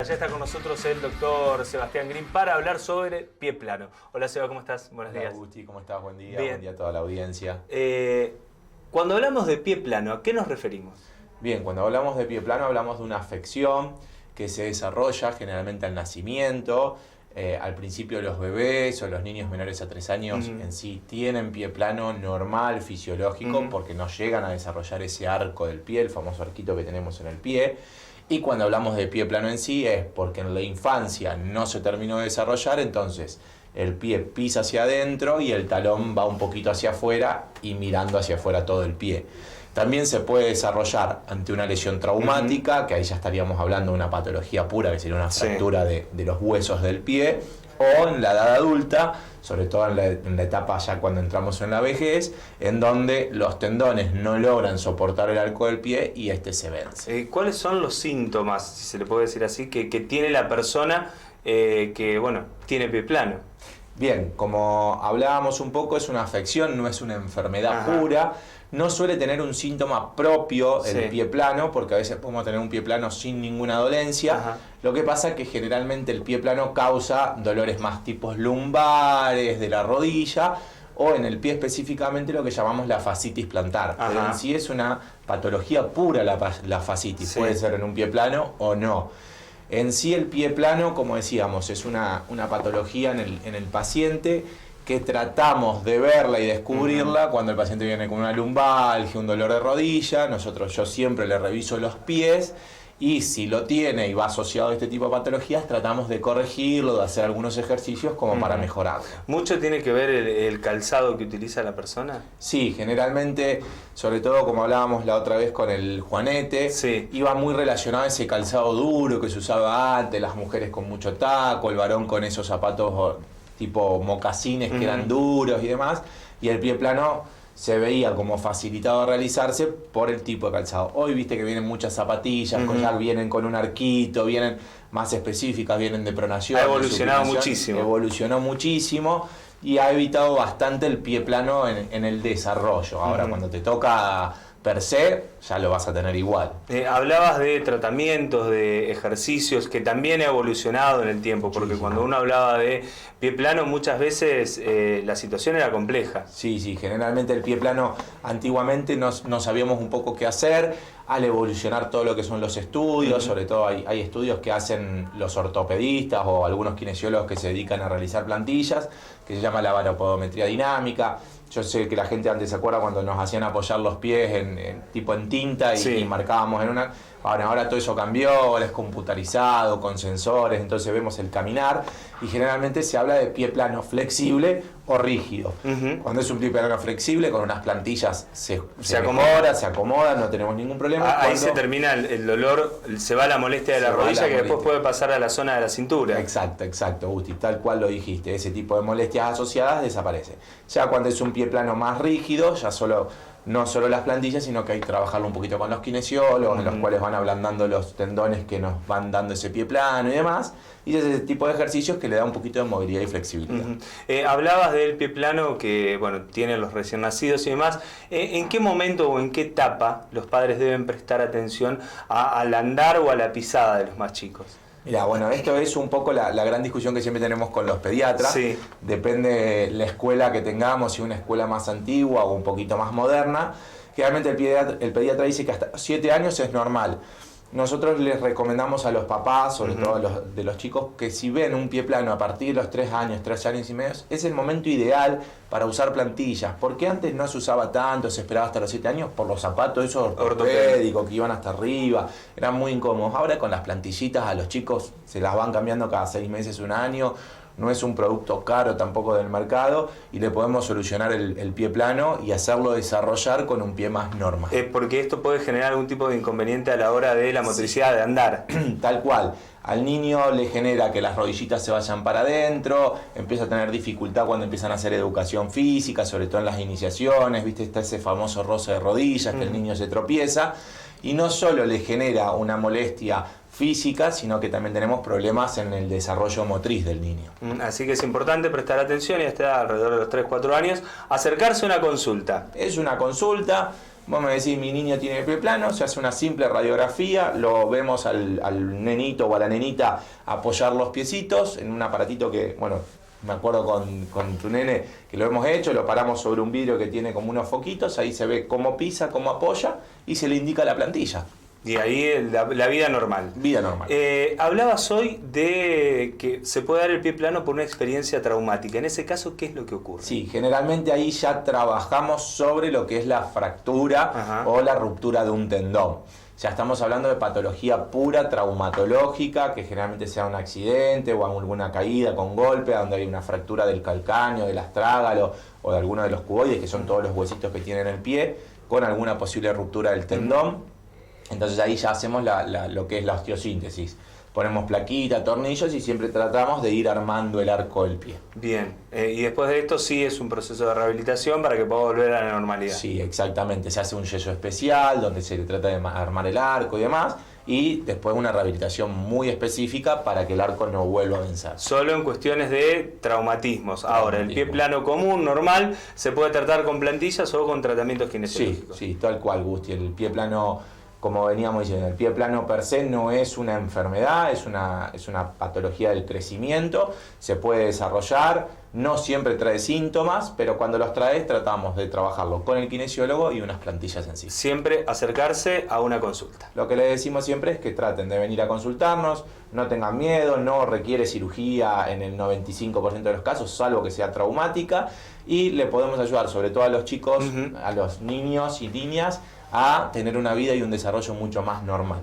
ya está con nosotros el doctor Sebastián Green para hablar sobre pie plano. Hola Seba, ¿cómo estás? Buenos días. Hola Gusti, ¿cómo estás? Buen día. Bien. Buen día a toda la audiencia. Cuando hablamos de pie plano, ¿a qué nos referimos? Bien, cuando hablamos de pie plano hablamos de una afección que se desarrolla generalmente al nacimiento. Al principio los bebés o los niños menores a 3 años en sí tienen pie plano normal, fisiológico, porque no llegan a desarrollar ese arco del pie, el famoso arquito que tenemos en el pie. Y cuando hablamos de pie plano en sí es porque en la infancia no se terminó de desarrollar, entonces el pie pisa hacia adentro y el talón va un poquito hacia afuera y mirando hacia afuera todo el pie. También se puede desarrollar ante una lesión traumática, que ahí ya estaríamos hablando de una patología pura, que sería una fractura de los huesos del pie, o en la edad adulta, sobre todo en la etapa ya cuando entramos en la vejez, en donde los tendones no logran soportar el arco del pie y este se vence. ¿Cuáles son los síntomas, si se le puede decir así, que tiene la persona que tiene pie plano? Bien, como hablábamos un poco, es una afección, no es una enfermedad pura. No suele tener un síntoma propio el pie plano, porque a veces podemos tener un pie plano sin ninguna dolencia. Lo que pasa es que generalmente el pie plano causa dolores más tipos lumbares, de la rodilla, o en el pie específicamente lo que llamamos la fascitis plantar. Pero en sí es una patología pura la fascitis, puede ser en un pie plano o no. En sí el pie plano, como decíamos, es una patología en el paciente que tratamos de verla y descubrirla cuando el paciente viene con una lumbalgia, un dolor de rodilla. Yo siempre le reviso los pies y si lo tiene y va asociado a este tipo de patologías, tratamos de corregirlo, de hacer algunos ejercicios como para mejorarlo. ¿Mucho tiene que ver el calzado que utiliza la persona? Sí, generalmente, sobre todo como hablábamos la otra vez con el juanete, iba muy relacionado a ese calzado duro que se usaba antes, las mujeres con mucho taco, el varón con esos zapatos tipo mocasines que eran duros y demás, y el pie plano se veía como facilitado a realizarse por el tipo de calzado. Hoy viste que vienen muchas zapatillas, ya vienen con un arquito, vienen más específicas, vienen de pronación. Ha evolucionado muchísimo. Evolucionó muchísimo y ha evitado bastante el pie plano en el desarrollo. Ahora cuando te toca per se, ya lo vas a tener igual. Hablabas de tratamientos, de ejercicios, que también ha evolucionado en el tiempo, porque cuando uno hablaba de pie plano, muchas veces la situación era compleja. Sí, generalmente el pie plano, antiguamente no sabíamos un poco qué hacer. Al evolucionar todo lo que son los estudios, sobre todo hay estudios que hacen los ortopedistas o algunos kinesiólogos que se dedican a realizar plantillas, que se llama la baropodometría dinámica. Yo sé que la gente antes se acuerda cuando nos hacían apoyar los pies tipo en tinta y marcábamos en una... Ahora todo eso cambió, ahora es computarizado, con sensores, entonces vemos el caminar y generalmente se habla de pie plano flexible o rígido. Cuando es un pie plano flexible, con unas plantillas se acomoda, no tenemos ningún problema. Ahí se termina el dolor, se va la molestia de la rodilla que después puede pasar a la zona de la cintura. Exacto, Gusti, tal cual lo dijiste. Ese tipo de molestias asociadas desaparece. Ya cuando es un pie plano más rígido, ya no solo las plantillas, sino que hay que trabajarlo un poquito con los kinesiólogos, en los cuales van ablandando los tendones que nos van dando ese pie plano y demás. Y es ese tipo de ejercicios que le da un poquito de movilidad y flexibilidad. Hablabas del pie plano que tienen los recién nacidos y demás. ¿En qué momento o en qué etapa los padres deben prestar atención al andar o a la pisada de los más chicos? Mira, esto es un poco la gran discusión que siempre tenemos con los pediatras. Depende de la escuela que tengamos, si una escuela más antigua o un poquito más moderna. Generalmente el pediatra dice que hasta 7 años es normal. Nosotros les recomendamos a los papás, sobre todo de los chicos, que si ven un pie plano a partir de los 3 años y medio, es el momento ideal para usar plantillas. Porque antes no se usaba tanto, se esperaba hasta los 7 años por los zapatos esos ortopédicos que iban hasta arriba, eran muy incómodos. Ahora con las plantillitas a los chicos se las van cambiando cada 6 meses, 1 año. No es un producto caro tampoco del mercado y le podemos solucionar el pie plano y hacerlo desarrollar con un pie más normal. Porque esto puede generar algún tipo de inconveniente a la hora de la motricidad de andar. Tal cual. Al niño le genera que las rodillitas se vayan para adentro, empieza a tener dificultad cuando empiezan a hacer educación física, sobre todo en las iniciaciones, ¿viste? Está ese famoso roce de rodillas que el niño se tropieza y no solo le genera una molestia física, sino que también tenemos problemas en el desarrollo motriz del niño. Así que es importante prestar atención y hasta alrededor de los 3-4 años acercarse a una consulta. Es una consulta, Vos me decís, mi niño tiene pie plano, se hace una simple radiografía, lo vemos al nenito o a la nenita apoyar los piecitos en un aparatito que, bueno, me acuerdo con tu nene que lo hemos hecho, lo paramos sobre un vidrio que tiene como unos foquitos, ahí se ve cómo pisa, cómo apoya y se le indica la plantilla. Y ahí la vida normal. Vida normal. Hablabas hoy de que se puede dar el pie plano por una experiencia traumática. En ese caso, ¿qué es lo que ocurre? Sí, generalmente ahí ya trabajamos sobre lo que es la fractura o la ruptura de un tendón. Ya estamos hablando de patología pura, traumatológica, que generalmente sea un accidente o alguna caída con golpe, donde hay una fractura del calcáneo, del astrágalo o de alguno de los cuboides, que son todos los huesitos que tienen el pie, con alguna posible ruptura del tendón. Entonces ahí ya hacemos lo que es la osteosíntesis. Ponemos plaquita, tornillos y siempre tratamos de ir armando el arco del pie. Bien, y después de esto sí es un proceso de rehabilitación para que pueda volver a la normalidad. Sí, exactamente. Se hace un yeso especial donde se trata de armar el arco y demás. Y después una rehabilitación muy específica para que el arco no vuelva a vencer. Solo en cuestiones de traumatismos. Ahora, el pie plano común, normal, se puede tratar con plantillas o con tratamientos kinesiológicos. Sí, tal cual, Gusti. El pie plano, como veníamos diciendo, el pie plano per se no es una enfermedad, es una patología del crecimiento, se puede desarrollar, no siempre trae síntomas, pero cuando los trae tratamos de trabajarlo con el kinesiólogo y unas plantillas en sí. Siempre acercarse a una consulta. Lo que les decimos siempre es que traten de venir a consultarnos, no tengan miedo, no requiere cirugía en el 95% de los casos, salvo que sea traumática, y le podemos ayudar sobre todo a los chicos, a los niños y niñas, a tener una vida y un desarrollo mucho más normal.